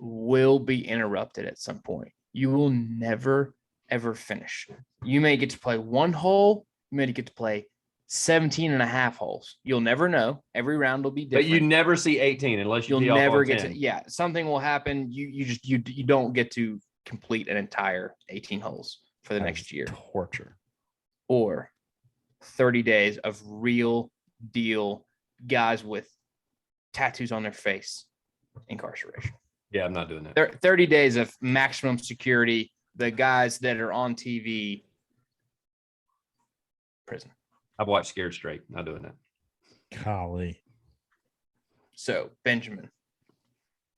will be interrupted at some point. You will never, ever finish. You may get to play one hole. You may get to play 17 and a half holes. You'll never know. Every round will be different. But you never see 18 unless you You'll never get 10. to, yeah, something will happen. You don't get to complete an entire 18 holes for the next year. Torture. Or 30 days of real deal guys with tattoos on their face incarceration. Yeah, I'm not doing that. 30 days of maximum security. The guys that are on TV, prison. I've watched Scared Straight. Not doing that. Golly. So Benjamin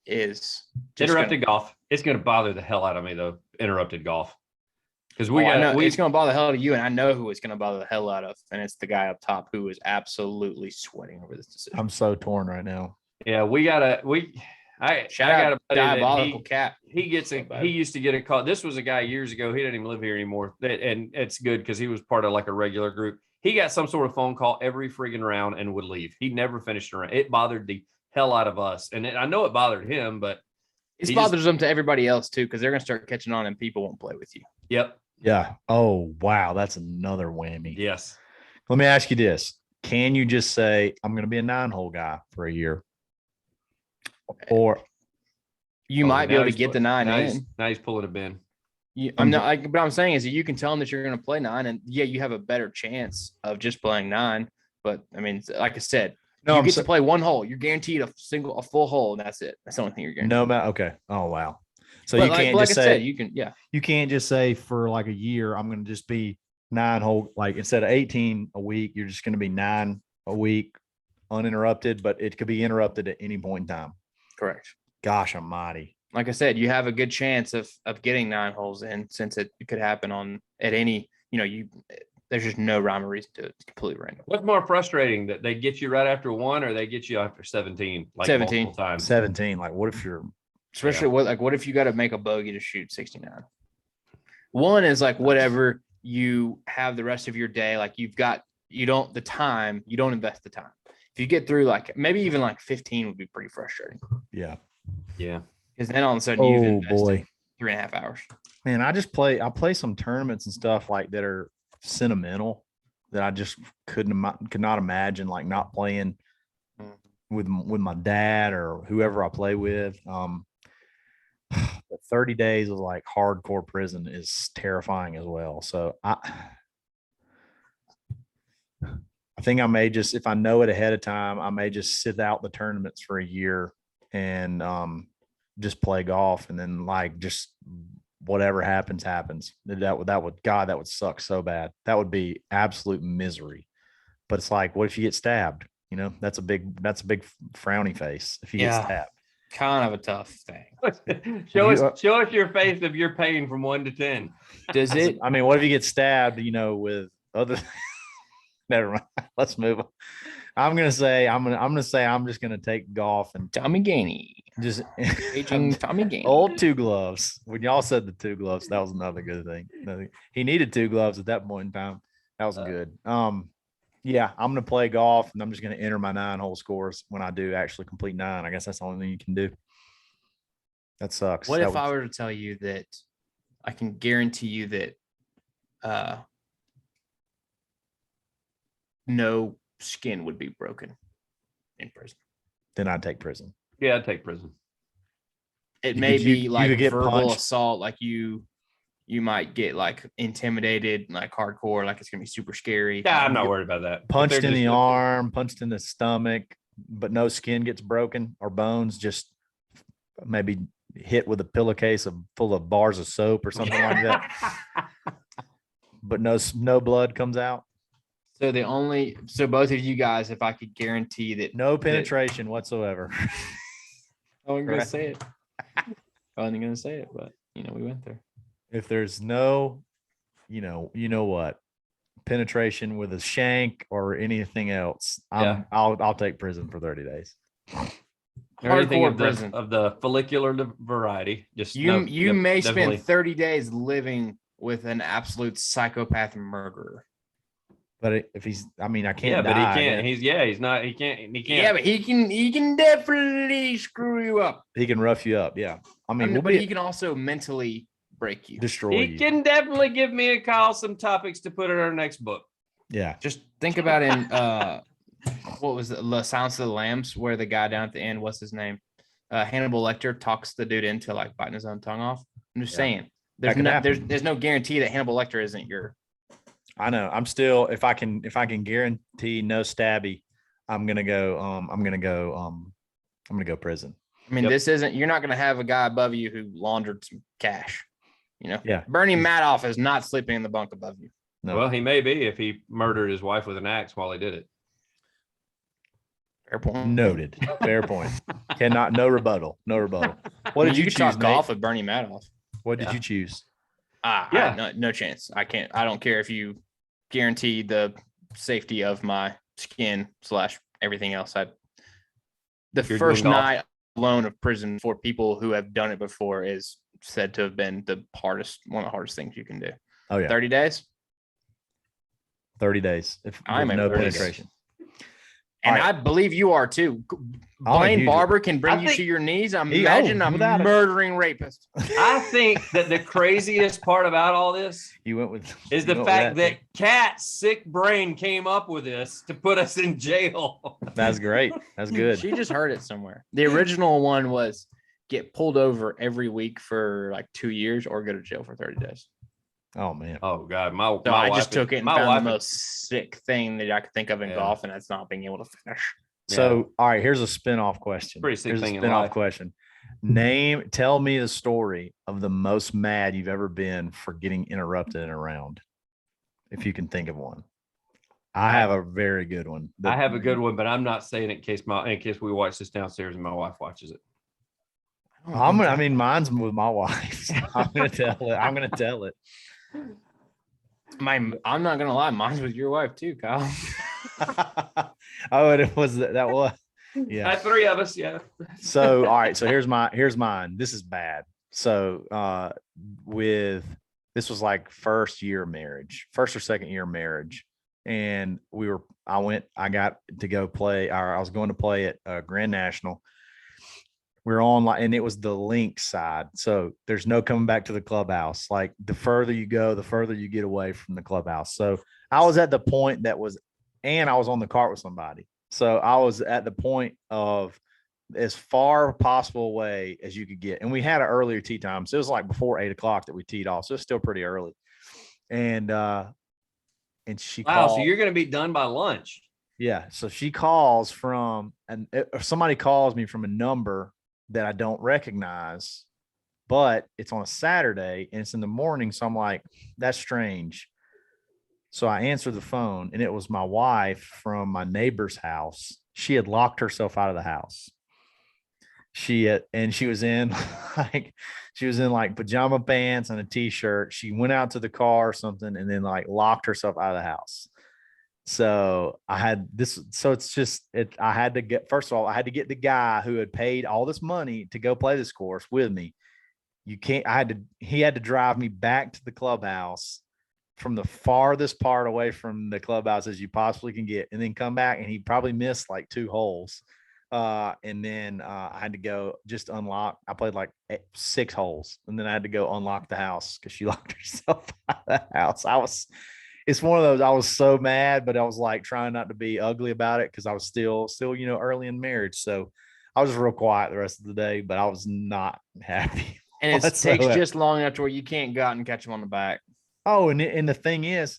is Interrupted golf. It's going to bother the hell out of me though. Interrupted golf. Because it's going to bother the hell out of you, and I know who it's going to bother the hell out of, and it's the guy up top who is absolutely sweating over this decision. I'm so torn right now. Yeah, Shout out Diabolical Cat. He used to get a call. This was a guy years ago. He doesn't even live here anymore. And it's good because he was part of like a regular group. He got some sort of phone call every friggin' round and would leave. He never finished a round. It bothered the hell out of us. And I know it bothered him, but it bothers them to everybody else too, because they're going to start catching on and people won't play with you. Yep. Yeah. Oh, wow. That's another whammy. Yes. Let me ask you this. Can you just say, I'm going to be a 9-hole guy for a year? Or you might be able to get the 9 in. Now he's pulling a bin. But I'm saying is that you can tell them that you're going to play 9, and yeah, you have a better chance of just playing 9. But I mean, like I said, you get to play one hole. You're guaranteed a full hole, and that's it. That's the only thing you're guaranteed. No matter. Okay. Oh wow. So but you can't just say you can. Yeah. You can't just say for like a year I'm going to just be 9-hole. Like instead of 18 a week, you're just going to be 9 a week uninterrupted. But it could be interrupted at any point in time. Correct. Gosh almighty. Like I said, you have a good chance of getting 9 holes in, since it could happen at any, there's just no rhyme or reason to it. It's completely random. What's more frustrating, that they get you right after 1 or they get you after 17? Like 17 multiple times. 17. Like what if you're, especially what if you got to make a bogey to shoot 69? 1 is like whatever you have the rest of your day. Like you don't invest the time. If you get through like maybe even like 15 would be pretty frustrating. Yeah. Yeah. Because then all of a sudden you've invested 3.5 hours. Man, I play some tournaments and stuff like that are sentimental that I just could not imagine like not playing with my dad or whoever I play with. But 30 days of like hardcore prison is terrifying as well. So I think I may just, if I know it ahead of time, I may just sit out the tournaments for a year and just play golf, and then like just whatever happens. That would suck so bad. That would be absolute misery. But it's like, what if you get stabbed? That's a big frowny face if you get stabbed. Kind of a tough thing. Show us your face if you're paying from 1 to 10. Does it? I mean, what if you get stabbed, with other never mind. Let's move on. I'm just gonna take golf and Tommy Gainey. Just Tommy Gainey. Old 2 gloves. When y'all said the 2 gloves, that was another good thing. He needed 2 gloves at that point in time. That was good. Yeah, I'm gonna play golf and I'm just gonna enter my 9-hole scores when I do actually complete 9. I guess that's the only thing you can do. That sucks. What if I were to tell you that I can guarantee you that no skin would be broken in prison? Then I'd take prison. Yeah, I'd take prison. It may be like verbal assault, like you might get like intimidated, like hardcore, like it's gonna be super scary. Yeah, I'm not worried about that. Punched in the arm, punched in the stomach, but no skin gets broken or bones, just maybe hit with a pillowcase full of bars of soap or something like that. But no blood comes out. So both of you guys, if I could guarantee that no penetration whatsoever. I wasn't gonna say it. I wasn't gonna say it, but we went there. If there's no, what, penetration with a shank or anything else, I'll take prison for 30 days. Anything of the follicular variety. Just you may spend 30 days living with an absolute psychopath murderer. But if he's, I mean, I can't. Yeah, but die, he can't. I guess. He's not. He can't. He can't. Yeah, but he can definitely screw you up. He can rough you up. Yeah. I mean, But he can also mentally break you. destroy He you. can definitely give me and Kyle some topics to put in our next book. Yeah. Just think about in what was it, La Silence of the Lambs, where the guy down at the end, what's his name? Hannibal Lecter talks the dude into like biting his own tongue off. I'm just saying, there's no guarantee that Hannibal Lecter isn't your. I know. I'm still, if I can guarantee no stabby, I'm gonna go prison. I mean, this isn't. You're not going to have a guy above you who laundered some cash. You know. Yeah. Bernie Madoff is not sleeping in the bunk above you. No. Well, he may be if he murdered his wife with an axe while he did it. Fair point. Noted. Fair point. No rebuttal. No rebuttal. What did you could choose? talk golf Nate? with Bernie Madoff. What did you choose? No chance. I can't. I don't care if you guarantee the safety of my skin / everything else. The first night alone of prison for people who have done it before is said to have been one of the hardest things you can do. Oh yeah. 30 days. 30 days. If I'm no 30 days. penetration. And All right. I believe you are too. Blaine Barber can bring you to your knees. Imagine a murdering rapist. I think that the craziest part about all this is the fact that Kat's sick brain came up with this to put us in jail. That's great. That's good. She just heard it somewhere. The original one was get pulled over every week for like 2 years or go to jail for 30 days. Oh man. Oh God, I just took it and found the most sick thing that I could think of in golf, and that's not being able to finish. So, all right, here's a spin-off question. Pretty sick here's thing a in spin-off life. question. Tell me the story of the most mad you've ever been for getting interrupted in a round. If you can think of one. I have a very good one. I have a good one, but I'm not saying it in case we watch this downstairs and my wife watches it. Mine's with my wife. I'm gonna tell it. I'm not gonna lie, mine's with your wife too, Kyle. Oh, it was that was yeah. 3 of us, yeah. So all right, so here's mine. This is bad. So this was like first or second year marriage, and I got to go play, or I was going to play at Grand National. We're on and it was the link side. So there's no coming back to the clubhouse. Like the further you go, the further you get away from the clubhouse. So I was at the point and I was on the cart with somebody. So I was at the point of as far possible away as you could get. And we had an earlier tee time. So it was like before 8:00 that we teed off. So it's still pretty early. And she called. So you're going to be done by lunch. Yeah. So she calls or somebody calls me from a number that I don't recognize, but it's on a Saturday and it's in the morning. So I'm like, that's strange. So I answered the phone and it was my wife from my neighbor's house. She had locked herself out of the house. She was in like pajama pants and a t-shirt. She went out to the car or something and then like locked herself out of the house. So I had this. So it's just I had to get the guy who had paid all this money to go play this course with me. He had to drive me back to the clubhouse from the farthest part away from the clubhouse as you possibly can get, and then come back, and he probably missed like 2 holes. And then I had to go just unlock. I played like 6 holes, and then I had to go unlock the house because she locked herself out of the house. It's one of those, I was so mad, but I was like trying not to be ugly about it because I was still, early in marriage. So I was real quiet the rest of the day, but I was not happy. And it takes just long enough to where you can't go out and catch them on the back. Oh, and the thing is,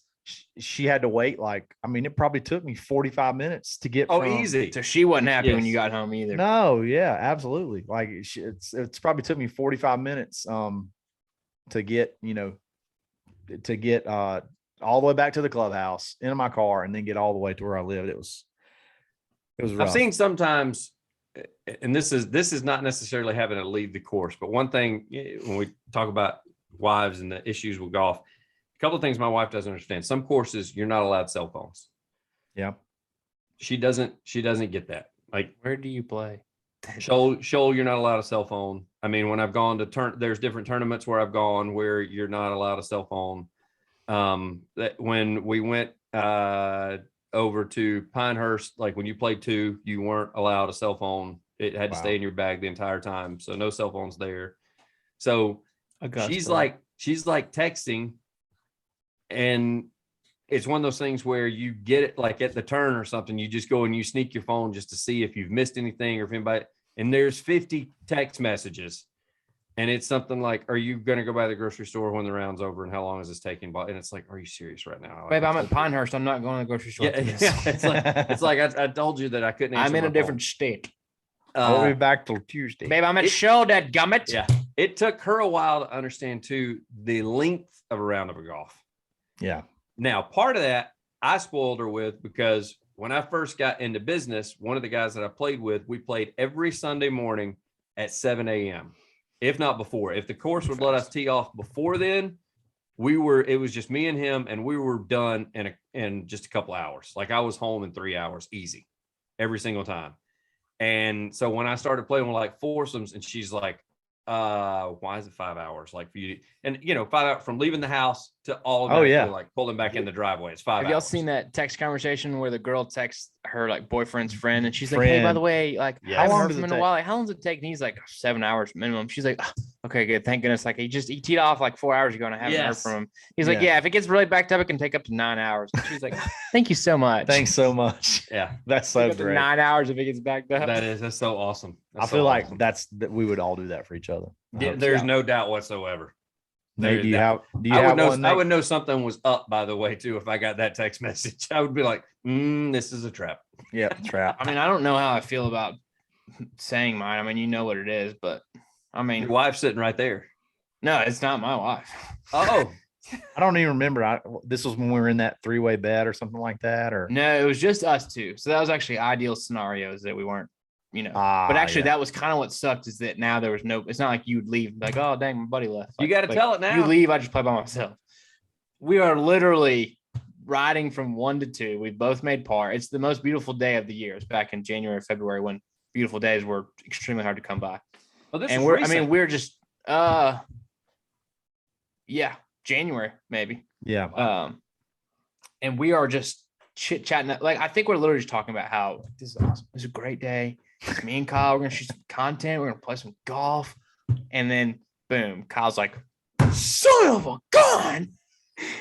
she had to wait. It probably took me 45 minutes to get. Easy. So she wasn't happy when you got home either. No, yeah, absolutely. Like it's probably took me 45 minutes to get all the way back to the clubhouse into my car and then get all the way to where I lived. It was rough. I've seen sometimes, and this is not necessarily having to leave the course, but one thing when we talk about wives and the issues with golf, a couple of things my wife doesn't understand. Some courses you're not allowed cell phones. Yeah. She doesn't get that. Like, where do you play? Shoal, you're not allowed a cell phone. I mean, when I've gone to there's different tournaments where I've gone where you're not allowed a cell phone. That when we went over to Pinehurst. Like when you played 2, you weren't allowed a cell phone. It had to stay in your bag the entire time. So no cell phones there. So she's like texting, and it's one of those things where you get it like at the turn or something. You just go and you sneak your phone just to see if you've missed anything or if anybody, and there's 50 text messages. And it's something like, are you going to go by the grocery store when the round's over? And how long is this taking? And it's like, are you serious right now? Babe, I'm at Pinehurst. I'm not going to the grocery store. Yeah. It's like I told you that I couldn't answer. I'm in a different state. I'll be back till Tuesday. Babe, I'm at show, dadgummit. Yeah. It took her a while to understand too, the length of a round of a golf. Yeah. Now, part of that I spoiled her with, because when I first got into business, one of the guys that I played with, we played every Sunday morning at 7 a.m. if not before. If the course would let us tee off before then, it was just me and him, and we were done in just a couple hours. Like I was home in 3 hours, easy, every single time. And so when I started playing with like foursomes, and she's like, why is it 5 hours? Like for you, and 5 hours from leaving the house to all of that, like pulling back in the driveway. It's 5 hours. Have y'all seen that text conversation where the girl texts her like boyfriend's friend, and she's like, hey, by the way, like how long does it take? Like, how long does it take? And he's like 7 hours minimum. She's like, okay, good, thank goodness. Like he teed off like 4 hours ago, and I haven't heard from him. He's like, yeah, if it gets really backed up, it can take up to 9 hours. And she's like, thank you so much. Thanks so much. Yeah, that's so great. 9 hours if it gets backed up. That's so awesome. I feel like we would all do that for each other. There's no doubt whatsoever. Nate, do you have one? I would know something was up, by the way, too, if I got that text message. I would be like, this is a trap. Yeah, trap. I mean, I don't know how I feel about saying mine. I mean, you know what it is, but I mean, your wife's sitting right there. No, it's not my wife. Oh, I don't even remember. This was when we were in that 3-way bet or something like that, or no, it was just us two. So that was actually ideal scenarios that we weren't. But actually that was kind of what sucked, is that now there was it's not like you would leave like, oh dang, my buddy left. You got to tell it now. You leave, I just play by myself. We are literally riding from 1 to 2. We both made par. It's the most beautiful day of the year. It's back in January, February, when beautiful days were extremely hard to come by. Well, and we're just January maybe. Yeah. And we are just chit chatting. Like I think we're literally just talking about how this is awesome. It's a great day. Me and Kyle, we're gonna shoot some content. We're gonna play some golf, and then boom, Kyle's like, "Son of a gun!"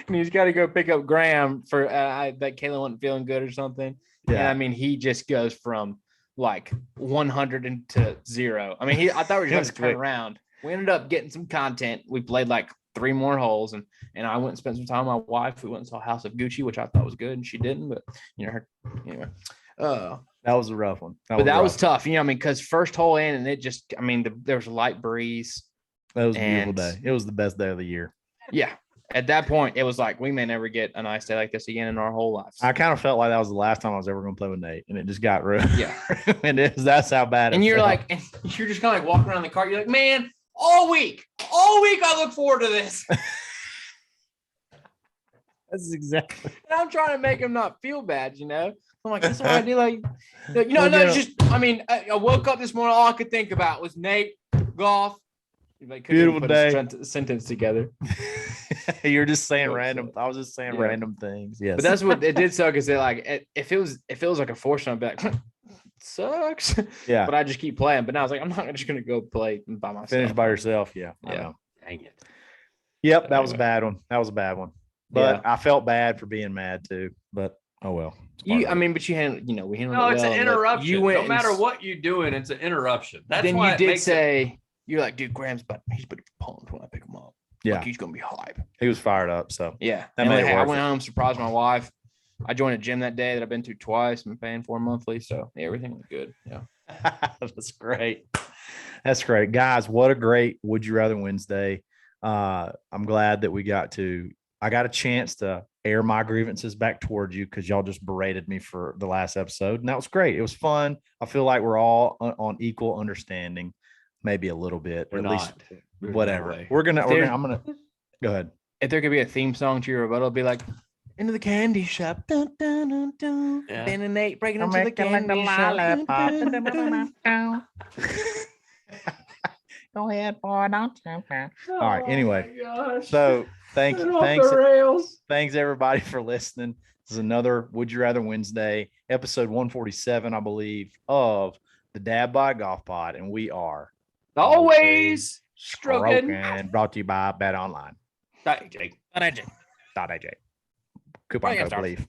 And he's got to go pick up Graham for that Kayla wasn't feeling good or something. Yeah, and I mean, he just goes from like 100 to 0. I mean, I thought we were just gonna turn around. We ended up getting some content. We played like 3 more holes, and I went and spent some time with my wife. We went and saw House of Gucci, which I thought was good, and she didn't. But anyway. That was a rough one. That was tough, because first hole in, and it just, there was a light breeze. That was a beautiful day. It was the best day of the year. Yeah. At that point, it was like, we may never get a nice day like this again in our whole lives. I kind of felt like that was the last time I was ever going to play with Nate, and it just got ruined. Yeah. And that's how bad it and you're felt. like, and you're just kind of like walking around the car. You're like, man, all week I look forward to this. That's exactly. And I'm trying to make him not feel bad, I'm like, that's what I do. Like, it's just, I woke up this morning, all I could think about was Nate, golf. Beautiful day. Sentence together. You're just saying random. I was just saying random things. Yes. But that's what it did suck, is that like, if it was like a force, I'd be like, sucks. Yeah. But I just keep playing. But now I was like, I'm not just going to go play by myself. Finish by yourself. Yeah. Yeah. Dang it. Yep. That was a bad one. But I felt bad for being mad too. But oh well. But you handle, we handle. No, it's an interruption. No matter what you're doing, it's an interruption. That's then why you did say you're like, dude, Graham's he's pretty pumped when I pick him up. Yeah, like, he's gonna be hype. He was fired up. So yeah, that made it I went home, surprised my wife. I joined a gym that day that I've been to twice. I'm paying for monthly, so everything was good. Yeah, that's great. That's great, guys. What a great Would You Rather Wednesday. I'm glad that I got a chance to air my grievances back towards you, because y'all just berated me for the last episode, and that was great. It was fun. I feel like we're all on equal understanding, maybe a little bit, or at least whatever. I'm gonna go ahead. If there could be a theme song to your rebuttal, it'd be like, into the candy shop, dun, dun, dun, dun. Ben and Nate breaking into the candy shop. Go ahead, boy. Don't jump out. All right. Anyway, so thanks everybody for listening This is another Would You Rather Wednesday, episode 147, I believe, of the Dadbod Golf Pod, and we are Always stroking. Brought to you by Betonline.ag. Jake. Coupon code, believe.